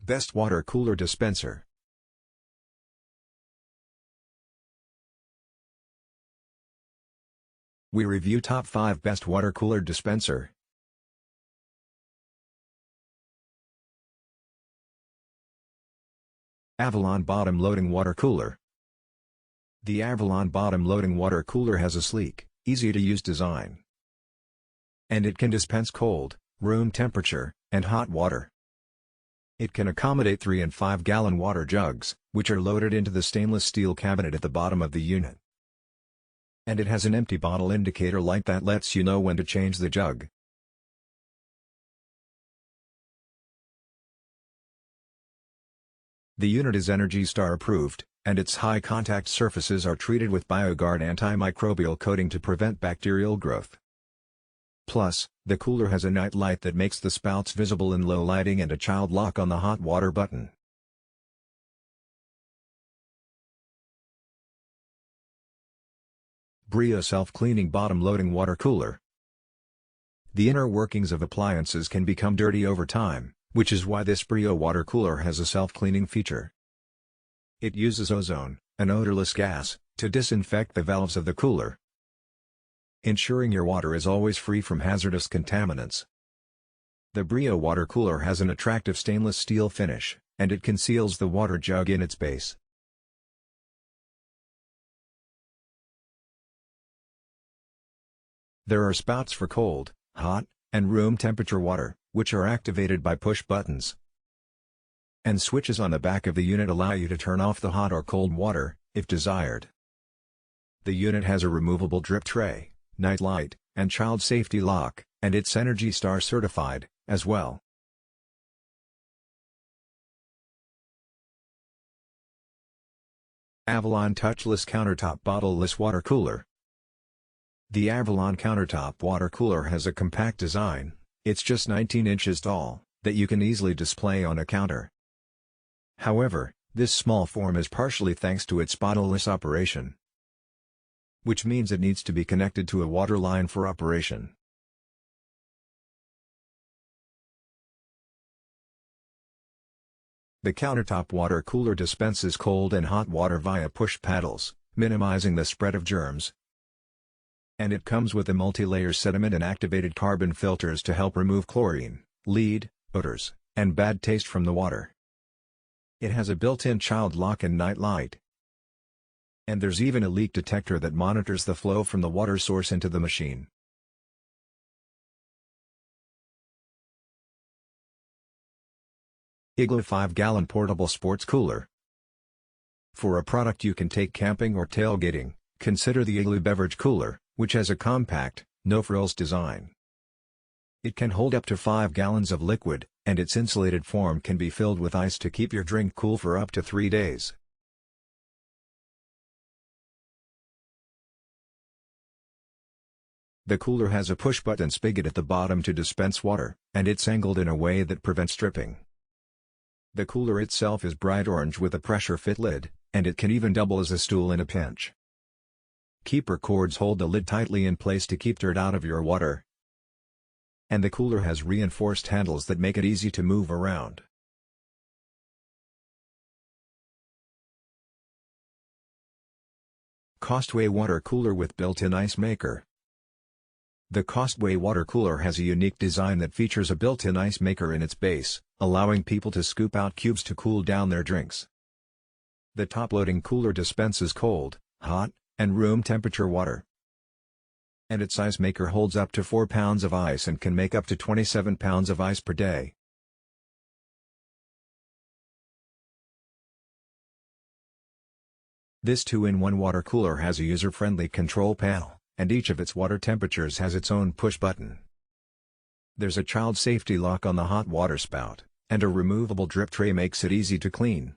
Best Water Cooler Dispenser. We review top 5 best water cooler dispenser. Avalon Bottom Loading Water Cooler. The Avalon Bottom Loading Water Cooler has a sleek, easy-to-use design. And it can dispense cold, room temperature, and hot water. It can accommodate 3 and 5 gallon water jugs, which are loaded into the stainless steel cabinet at the bottom of the unit. And it has an empty bottle indicator light that lets you know when to change the jug. The unit is ENERGY STAR approved, and its high contact surfaces are treated with BioGuard antimicrobial coating to prevent bacterial growth. Plus, the cooler has a night light that makes the spouts visible in low lighting and a child lock on the hot water button. Brio Self-Cleaning Bottom Loading Water Cooler. The inner workings of appliances can become dirty over time, which is why this Brio water cooler has a self-cleaning feature. It uses ozone, an odorless gas, to disinfect the valves of the cooler, ensuring your water is always free from hazardous contaminants. The Brio water cooler has an attractive stainless steel finish, and it conceals the water jug in its base. There are spouts for cold, hot, and room temperature water, which are activated by push buttons. And switches on the back of the unit allow you to turn off the hot or cold water, if desired. The unit has a removable drip tray, night light, and child safety lock, and it's ENERGY STAR certified, as well. Avalon Touchless Countertop Bottleless Water Cooler. The Avalon Countertop Water Cooler has a compact design, it's just 19 inches tall, that you can easily display on a counter. However, this small form is partially thanks to its bottleless operation, which means it needs to be connected to a water line for operation. The Countertop Water Cooler dispenses cold and hot water via push paddles, minimizing the spread of germs. And it comes with a multi-layer sediment and activated carbon filters to help remove chlorine, lead, odors, and bad taste from the water. It has a built-in child lock and night light. And there's even a leak detector that monitors the flow from the water source into the machine. Igloo 5-gallon portable sports cooler. For a product you can take camping or tailgating, consider the Igloo beverage cooler, which has a compact, no-frills design. It can hold up to 5 gallons of liquid, and its insulated form can be filled with ice to keep your drink cool for up to 3 days. The cooler has a push-button spigot at the bottom to dispense water, and it's angled in a way that prevents dripping. The cooler itself is bright orange with a pressure-fit lid, and it can even double as a stool in a pinch. Keeper cords hold the lid tightly in place to keep dirt out of your water. And the cooler has reinforced handles that make it easy to move around. COSTWAY Water Cooler with built-in ice maker. The COSTWAY water cooler has a unique design that features a built-in ice maker in its base, allowing people to scoop out cubes to cool down their drinks. The top-loading cooler dispenses cold, hot, and room temperature water. And its ice maker holds up to 4 pounds of ice and can make up to 27 pounds of ice per day. This 2-in-1 water cooler has a user-friendly control panel, and each of its water temperatures has its own push button. There's a child safety lock on the hot water spout, and a removable drip tray makes it easy to clean.